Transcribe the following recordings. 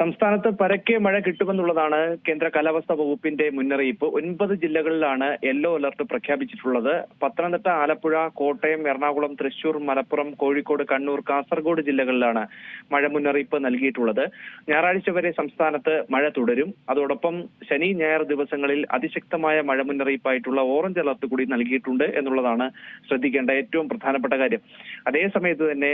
സംസ്ഥാനത്ത് പരക്കെ മഴ കിട്ടുമെന്നുള്ളതാണ് കേന്ദ്ര കാലാവസ്ഥാ വകുപ്പിന്റെ മുന്നറിയിപ്പ്. 9 ജില്ലകളിലാണ് യെല്ലോ അലർട്ട് പ്രഖ്യാപിച്ചിട്ടുള്ളത്. പത്തനംതിട്ട, ആലപ്പുഴ, കോട്ടയം, എറണാകുളം, തൃശൂർ, മലപ്പുറം, കോഴിക്കോട്, കണ്ണൂർ, കാസർഗോഡ് ജില്ലകളിലാണ് മഴ മുന്നറിയിപ്പ് നൽകിയിട്ടുള്ളത്. ഞായറാഴ്ച വരെ സംസ്ഥാനത്ത് മഴ തുടരും. അതോടൊപ്പം ശനി, ഞായർ ദിവസങ്ങളിൽ അതിശക്തമായ മഴ മുന്നറിയിപ്പായിട്ടുള്ള ഓറഞ്ച് അലർട്ട് കൂടി നൽകിയിട്ടുണ്ട് എന്നുള്ളതാണ് ശ്രദ്ധിക്കേണ്ട ഏറ്റവും പ്രധാനപ്പെട്ട കാര്യം. അതേസമയത്ത് തന്നെ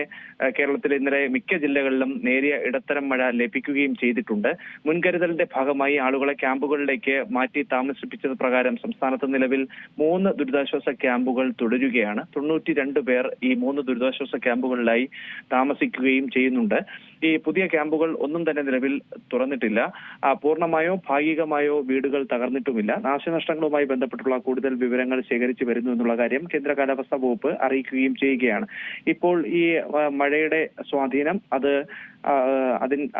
കേരളത്തിലെ ഇന്നലെ മിക്ക ജില്ലകളിലും നേരിയ ഇടത്തരം മഴ ലഭിക്കുകയും ചെയ്തിട്ടുണ്ട്. മുൻകരുതലിന്റെ ഭാഗമായി ആളുകളെ ക്യാമ്പുകളിലേക്ക് മാറ്റി താമസിപ്പിച്ചത് പ്രകാരം സംസ്ഥാനത്ത് നിലവിൽ 3 ദുരിതാശ്വാസ ക്യാമ്പുകൾ തുടരുകയാണ്. 92 പേർ ഈ 3 ദുരിതാശ്വാസ ക്യാമ്പുകളിലായി താമസിക്കുകയും ചെയ്യുന്നുണ്ട്. ഈ പുതിയ ക്യാമ്പുകൾ ഒന്നും തന്നെ നിലവിൽ തുറന്നിട്ടില്ല. പൂർണ്ണമായോ ഭാഗികമായോ വീടുകൾ തകർന്നിട്ടുമില്ല. നാശനഷ്ടങ്ങളുമായി ബന്ധപ്പെട്ടുള്ള കൂടുതൽ വിവരങ്ങൾ ശേഖരിച്ചു വരുന്നു എന്നുള്ള കാര്യം കേന്ദ്ര കാലാവസ്ഥാ വകുപ്പ് അറിയിക്കുകയും ചെയ്യുകയാണ്. ഇപ്പോൾ ഈ മഴയുടെ സ്വാധീനം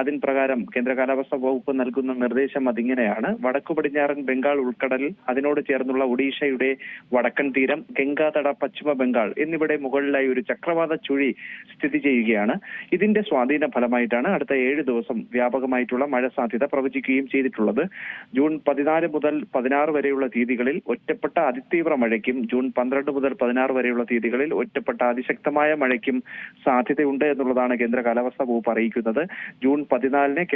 അതിൻ പ്രകാരം കേന്ദ്ര കാലാവസ്ഥാ വകുപ്പ് നൽകുന്ന നിർദ്ദേശം അതിങ്ങനെയാണ്. വടക്കു പടിഞ്ഞാറൻ ബംഗാൾ ഉൾക്കടൽ, അതിനോട് ചേർന്നുള്ള ഒഡീഷയുടെ വടക്കൻ തീരം, ഗംഗാതട, പശ്ചിമ ബംഗാൾ എന്നിവിടെ മുകളിലായി ഒരു ചക്രവാത ചുഴി സ്ഥിതി ചെയ്യുകയാണ്. ഇതിന്റെ സ്വാധീന ഫലമായിട്ടാണ് അടുത്ത 7 ദിവസം വ്യാപകമായിട്ടുള്ള മഴ സാധ്യത പ്രവചിക്കുകയും ചെയ്തിട്ടുള്ളത്. ജൂൺ 14 മുതൽ 16 വരെയുള്ള തീയതികളിൽ ഒറ്റപ്പെട്ട അതിതീവ്ര മഴയ്ക്കും ജൂൺ 12 മുതൽ 16 വരെയുള്ള തീയതികളിൽ ഒറ്റപ്പെട്ട അതിശക്തമായ മഴയ്ക്കും സാധ്യതയുണ്ട് എന്നുള്ളതാണ് കേന്ദ്ര കാലാവസ്ഥാ വകുപ്പ് അറിയിക്കുന്നത്. ജൂൺ 14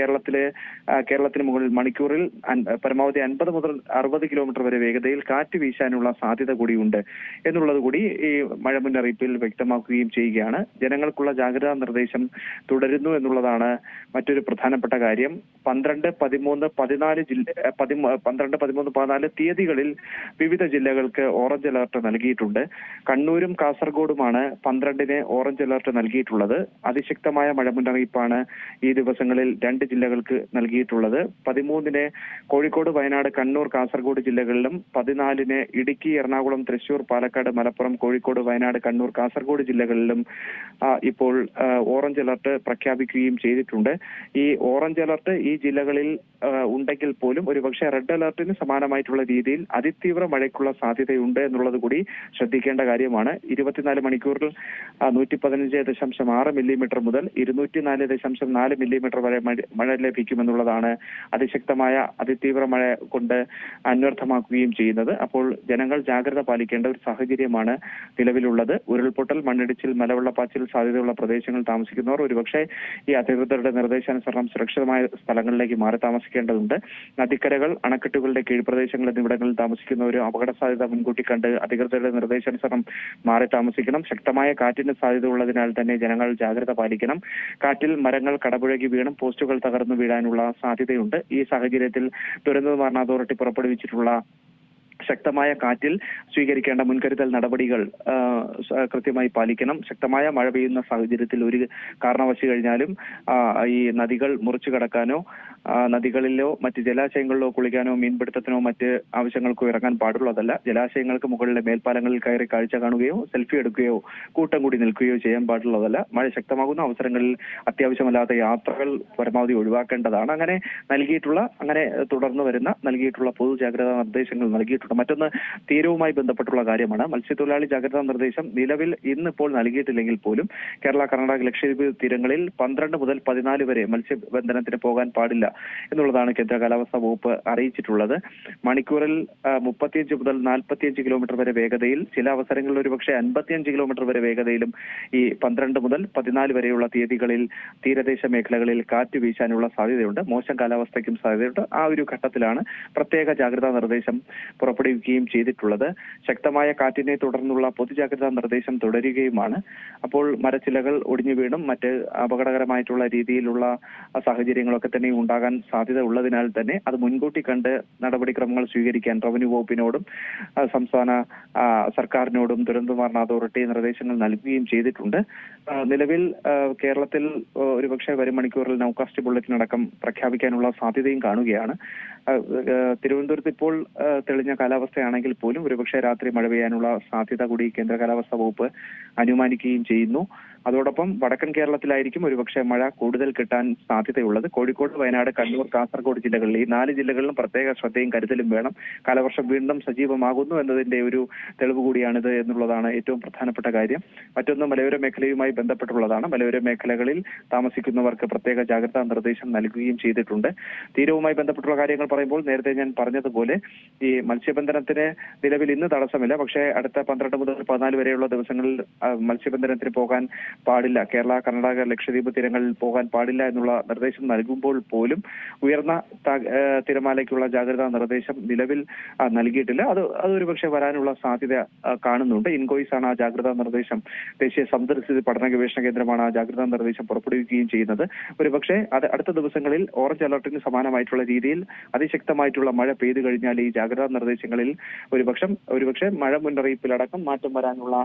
കേരളത്തിന് മുകളിൽ മണിക്കൂറിൽ പരമാവധി 50 മുതൽ 60 കിലോമീറ്റർ വരെ വേഗതയിൽ കാറ്റ് വീശാനുള്ള സാധ്യത കൂടിയുണ്ട് എന്നുള്ളത് കൂടി ഈ മഴ മുന്നറിയിപ്പിൽ വ്യക്തമാക്കുകയും ചെയ്യുകയാണ്. ജനങ്ങൾക്കുള്ള ജാഗ്രതാ നിർദ്ദേശം തുടരുന്നു എന്നുള്ളതാണ് മറ്റൊരു പ്രധാനപ്പെട്ട കാര്യം. 12, 13, 14 തീയതികളിൽ വിവിധ ജില്ലകൾക്ക് ഓറഞ്ച് അലർട്ട് നൽകിയിട്ടുണ്ട്. കണ്ണൂരും കാസർഗോഡുമാണ് 12 ഓറഞ്ച് അലർട്ട് നൽകിയിട്ടുള്ളത്. അതിശക്തമായ മഴ മുന്നറിയിപ്പാണ് ഈ ദിവസങ്ങളിൽ 2 ജില്ലകൾക്ക് നൽകിയിട്ടുള്ളത്. 13 കോഴിക്കോട്, വയനാട്, കണ്ണൂർ, കാസർഗോഡ് ജില്ലകളിലും 14 ഇടുക്കി, എറണാകുളം, തൃശൂർ, പാലക്കാട്, മലപ്പുറം, കോഴിക്കോട്, വയനാട്, കണ്ണൂർ, കാസർഗോഡ് ജില്ലകളിലും ഇപ്പോൾ ഓറഞ്ച് അലർട്ട് പ്രഖ്യാപിക്കുകയും ചെയ്തിട്ടുണ്ട്. ഈ ഓറഞ്ച് അലർട്ട് ഈ ജില്ലകളിൽ ഉണ്ടെങ്കിൽ പോലും ഒരുപക്ഷെ റെഡ് അലർട്ടിന് സമാനമായിട്ടുള്ള രീതിയിൽ അതിതീവ്ര മഴയ്ക്കുള്ള സാധ്യതയുണ്ട് എന്നുള്ളത് കൂടി ശ്രദ്ധിക്കേണ്ട കാര്യമാണ്. 24 മണിക്കൂറിൽ 115.6 മില്ലിമീറ്റർ മുതൽ 204.4 മില്ലിമീറ്റർ വരെ മഴ ലഭിക്കുമെന്നുള്ളതാണ് അതിശക്തമായ അതിതീവ്ര മഴ കൊണ്ട് അന്വർത്ഥമാക്കുകയും ചെയ്യുന്നത്. അപ്പോൾ ജനങ്ങൾ ജാഗ്രത പാലിക്കേണ്ട ഒരു സാഹചര്യമാണ് നിലവിലുള്ളത്. ഉരുൾപൊട്ടൽ, മണ്ണിടിച്ചിൽ, മലവെള്ളപ്പാച്ചിൽ സാധ്യതയുള്ള പ്രദേശങ്ങളിൽ താമസിക്കുന്നവർ ഒരുപക്ഷെ ഈ അധികൃതരുടെ നിർദ്ദേശാനുസരണം സുരക്ഷിതമായ സ്ഥലങ്ങളിലേക്ക് മാറി താമസിക്കേണ്ടതുണ്ട്. നദിക്കരകൾ, അണക്കെട്ടുകളുടെ കീഴ്പ്രദേശങ്ങൾ എന്നിവിടങ്ങളിൽ താമസിക്കുന്നവരും അപകട സാധ്യത മുൻകൂട്ടി കണ്ട് അധികൃതരുടെ നിർദ്ദേശാനുസരണം മാറി താമസിക്കണം. ശക്തമായ കാറ്റിന് സാധ്യത ഉള്ളതിനാൽ തന്നെ ജനങ്ങൾ ജാഗ്രത പാലിക്കണം. കാറ്റിൽ മരങ്ങൾ കടപുഴകി വീണും പോസ്റ്റുകൾ തകർന്നു വീഴാനുള്ള സാധ്യതയുണ്ട്. ഈ സാഹചര്യത്തിൽ ദുരന്ത നിവാരണ അതോറിറ്റി പുറപ്പെടുവിച്ചിട്ടുള്ള ശക്തമായ കാറ്റിൽ സ്വീകരിക്കേണ്ട മുൻകരുതൽ നടപടികൾ കൃത്യമായി പാലിക്കണം. ശക്തമായ മഴ പെയ്യുന്ന സാഹചര്യത്തിൽ ഒരു കാരണവശ കഴിഞ്ഞാലും ഈ നദികൾ മുറിച്ചു കടക്കാനോ നദികളിലോ മറ്റ് ജലാശയങ്ങളിലോ കുളിക്കാനോ മീൻപിടുത്തത്തിനോ മറ്റ് ആവശ്യങ്ങൾക്കോ ഇറങ്ങാൻ പാടുള്ളതല്ല. ജലാശയങ്ങൾക്ക് മുകളിലെ മേൽപ്പാലങ്ങളിൽ കയറി കാഴ്ച കാണുകയോ സെൽഫി എടുക്കുകയോ കൂട്ടം കൂടി നിൽക്കുകയോ ചെയ്യാൻ പാടുള്ളതല്ല. മഴ ശക്തമാകുന്ന അവസരങ്ങളിൽ അത്യാവശ്യമല്ലാത്ത യാത്രകൾ പരമാവധി ഒഴിവാക്കേണ്ടതാണ്. അങ്ങനെ തുടർന്ന് വരുന്ന നൽകിയിട്ടുള്ള പൊതു ജാഗ്രതാ നിർദ്ദേശങ്ങൾ നൽകിയിട്ടുണ്ട്. മറ്റൊന്ന് തീരവുമായി ബന്ധപ്പെട്ടുള്ള കാര്യമാണ്. മത്സ്യത്തൊഴിലാളി ജാഗ്രതാ നിർദ്ദേശം നിലവിൽ ഇന്നിപ്പോൾ നൽകിയിട്ടില്ലെങ്കിൽ പോലും കേരള, കർണാടക, ലക്ഷദ്വീപ് തീരങ്ങളിൽ 12 മുതൽ 14 വരെ മത്സ്യബന്ധനത്തിന് പോകാൻ പാടില്ല എന്നുള്ളതാണ് കേന്ദ്ര കാലാവസ്ഥാ വകുപ്പ് അറിയിച്ചിട്ടുള്ളത്. മണിക്കൂറിൽ 35 മുതൽ 45 കിലോമീറ്റർ വരെ വേഗതയിൽ, ചില അവസരങ്ങളിൽ ഒരുപക്ഷെ 55 കിലോമീറ്റർ വരെ വേഗതയിലും ഈ 12 മുതൽ 14 വരെയുള്ള തീയതികളിൽ തീരദേശ മേഖലകളിൽ കാറ്റ് വീശാനുള്ള സാധ്യതയുണ്ട്. മോശം കാലാവസ്ഥയ്ക്കും സാധ്യതയുണ്ട്. ആ ഒരു ഘട്ടത്തിലാണ് പ്രത്യേക ജാഗ്രതാ നിർദ്ദേശം പുറപ്പെടുവിക്കുകയും ചെയ്തിട്ടുള്ളത്. ശക്തമായ കാറ്റിനെ തുടർന്നുള്ള പൊതുജാഗ്രതാ നിർദ്ദേശം തുടരുകയുമാണ്. അപ്പോൾ മരച്ചിലകൾ ഒടിഞ്ഞു വീണും മറ്റ് അപകടകരമായിട്ടുള്ള രീതിയിലുള്ള സാഹചര്യങ്ങളൊക്കെ തന്നെ ഉണ്ടാകാൻ സാധ്യത ഉള്ളതിനാൽ തന്നെ അത് മുൻകൂട്ടി കണ്ട് നടപടിക്രമങ്ങൾ സ്വീകരിക്കാൻ റവന്യൂ വകുപ്പിനോടും സംസ്ഥാന സർക്കാരിനോടും ദുരന്ത നിവാരണ അതോറിറ്റി നിർദ്ദേശങ്ങൾ നൽകുകയും ചെയ്തിട്ടുണ്ട്. നിലവിൽ കേരളത്തിൽ ഒരുപക്ഷെ വരും മണിക്കൂറിൽ നൗകാസ്റ്റ് ബുള്ളറ്റിൻ അടക്കം പ്രഖ്യാപിക്കാനുള്ള സാധ്യതയും കാണുകയാണ്. തിരുവനന്തപുരത്ത് ഇപ്പോൾ തെളിഞ്ഞ കാലാവസ്ഥയാണെങ്കിൽ പോലും ഒരുപക്ഷെ രാത്രി മഴ പെയ്യാനുള്ള സാധ്യത കൂടി കേന്ദ്ര കാലാവസ്ഥാ വകുപ്പ് അനുമാനിക്കുകയും ചെയ്യുന്നു. അതോടൊപ്പം വടക്കൻ കേരളത്തിലായിരിക്കും ഒരുപക്ഷെ മഴ കൂടുതൽ കിട്ടാൻ സാധ്യതയുള്ളത്. കോഴിക്കോട്, വയനാട്, കണ്ണൂർ, കാസർഗോഡ് ജില്ലകളിൽ, ഈ 4 ജില്ലകളിലും പ്രത്യേക ശ്രദ്ധയും കരുതലും വേണം. കാലവർഷം വീണ്ടും സജീവമാകുന്നു എന്നതിന്റെ ഒരു തെളിവ് കൂടിയാണിത് എന്നുള്ളതാണ് ഏറ്റവും പ്രധാനപ്പെട്ട കാര്യം. മറ്റൊന്ന് മലയോര മേഖലയുമായി ബന്ധപ്പെട്ടുള്ളതാണ്. മലയോര മേഖലകളിൽ താമസിക്കുന്നവർക്ക് പ്രത്യേക ജാഗ്രതാ നിർദ്ദേശം നൽകുകയും ചെയ്തിട്ടുണ്ട്. തീരവുമായി ബന്ധപ്പെട്ടുള്ള കാര്യങ്ങൾ പറയുമ്പോൾ നേരത്തെ ഞാൻ പറഞ്ഞതുപോലെ ഈ മത്സ്യബന്ധനത്തിന് നിലവിൽ ഇന്ന് തടസ്സമില്ല. പക്ഷേ അടുത്ത 12 മുതൽ 14 വരെയുള്ള ദിവസങ്ങളിൽ മത്സ്യബന്ധനത്തിന് പോകാൻ പാടില്ല, കേരള, കർണാടക, ലക്ഷദ്വീപ് തീരങ്ങളിൽ പോകാൻ പാടില്ല എന്നുള്ള നിർദ്ദേശം നൽകുമ്പോൾ പോലും ഉയർന്ന തിരമാലയ്ക്കുള്ള ജാഗ്രതാ നിർദ്ദേശം നിലവിൽ നൽകിയിട്ടില്ല. അതൊരു പക്ഷേ വരാനുള്ള സാധ്യത കാണുന്നുണ്ട്. ഇൻകോയ്സ് ആണ് ആ ജാഗ്രതാ നിർദ്ദേശം, ദേശീയ സമുദ്രസ്ഥിതി പഠന ഗവേഷണ കേന്ദ്രമാണ് ആ ജാഗ്രതാ നിർദ്ദേശം പുറപ്പെടുവിക്കുകയും ചെയ്യുന്നത്. ഒരുപക്ഷെ അത് അടുത്ത ദിവസങ്ങളിൽ ഓറഞ്ച് അലർട്ടിന് സമാനമായിട്ടുള്ള രീതിയിൽ അതിശക്തമായിട്ടുള്ള മഴ പെയ്തു കഴിഞ്ഞാൽ ഈ ജാഗ്രതാ നിർദ്ദേശങ്ങളിൽ ഒരുപക്ഷെ മഴ മുന്നറിയിപ്പിലടക്കം മാറ്റം വരാനുള്ള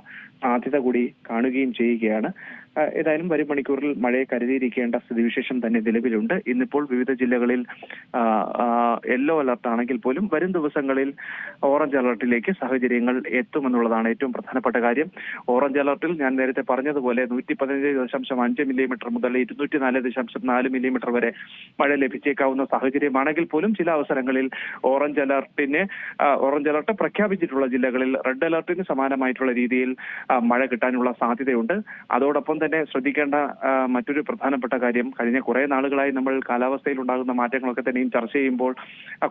സാധ്യത കൂടി കാണുകയും ചെയ്യുകയാണ്. ഏതായാലും വരും മണിക്കൂറിൽ മഴയെ കരുതിയിരിക്കേണ്ട സ്ഥിതിവിശേഷം തന്നെ നിലവിലുണ്ട്. ഇന്നിപ്പോൾ വിവിധ ജില്ലകളിൽ യെല്ലോ അലർട്ട് ആണെങ്കിൽ പോലും വരും ദിവസങ്ങളിൽ ഓറഞ്ച് അലർട്ടിലേക്ക് സാഹചര്യങ്ങൾ എത്തുമെന്നുള്ളതാണ് ഏറ്റവും പ്രധാനപ്പെട്ട കാര്യം. ഓറഞ്ച് അലർട്ടിൽ ഞാൻ നേരത്തെ പറഞ്ഞതുപോലെ 115.5 മില്ലിമീറ്റർ മുതൽ 204.4 മില്ലിമീറ്റർ വരെ മഴ ലഭിച്ചേക്കാവുന്ന സാഹചര്യമാണെങ്കിൽ പോലും ചില അവസരങ്ങളിൽ ഓറഞ്ച് അലർട്ട് പ്രഖ്യാപിച്ചിട്ടുള്ള ജില്ലകളിൽ റെഡ് അലർട്ടിന് സമാനമായിട്ടുള്ള രീതിയിൽ മഴ കിട്ടാനുള്ള സാധ്യതയുണ്ട്. അതോടൊപ്പം തന്നെ ശ്രദ്ധിക്കേണ്ട മറ്റൊരു പ്രധാനപ്പെട്ട കാര്യം, കഴിഞ്ഞ കുറെ നാളുകളായി നമ്മൾ കാലാവസ്ഥയിൽ ഉണ്ടാകുന്ന മാറ്റങ്ങളൊക്കെ തന്നെയും ചർച്ച ചെയ്യുമ്പോൾ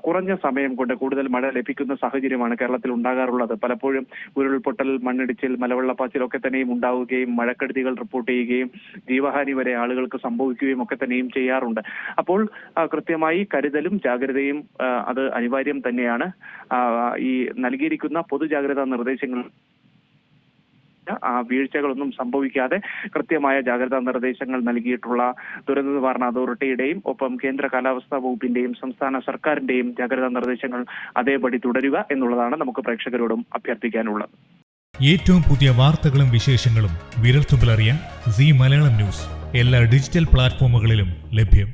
കുറഞ്ഞ സമയം കൊണ്ട് കൂടുതൽ മഴ ലഭിക്കുന്ന സാഹചര്യമാണ് കേരളത്തിൽ ഉണ്ടാകാറുള്ളത്. പലപ്പോഴും ഉരുൾപൊട്ടൽ, മണ്ണിടിച്ചിൽ, മലവെള്ളപ്പാച്ചിൽ ഒക്കെ തന്നെയും ഉണ്ടാവുകയും മഴക്കെടുതികൾ റിപ്പോർട്ട് ചെയ്യുകയും ജീവഹാനി വരെ ആളുകൾക്ക് സംഭവിക്കുകയും ഒക്കെ തന്നെയും ചെയ്യാറുണ്ട്. അപ്പോൾ കൃത്യമായി കരുതലും ജാഗ്രതയും അത് അനിവാര്യം തന്നെയാണ്. ഈ നൽകിയിരിക്കുന്ന പൊതുജാഗ്രതാ നിർദ്ദേശങ്ങൾ വീഴ്ചകളൊന്നും സംഭവിക്കാതെ കൃത്യമായ ജാഗ്രതാ നിർദ്ദേശങ്ങൾ നൽകിയിട്ടുള്ള ദുരന്ത നിവാരണ അതോറിറ്റിയുടെയും ഒപ്പം കേന്ദ്ര കാലാവസ്ഥാ വകുപ്പിന്റെയും സംസ്ഥാന സർക്കാരിന്റെയും ജാഗ്രതാ നിർദ്ദേശങ്ങൾ അതേപടി തുടരുക എന്നുള്ളതാണ് നമുക്ക് പ്രേക്ഷകരോടും അഭ്യർത്ഥിക്കാനുള്ളത്. ഏറ്റവും പുതിയ വാർത്തകളും വിശേഷങ്ങളും വിരൽത്തുമ്പിലറിയാൻ സീ മലയാളം ന്യൂസ് എല്ലാ ഡിജിറ്റൽ പ്ലാറ്റ്ഫോമുകളിലും ലഭ്യം.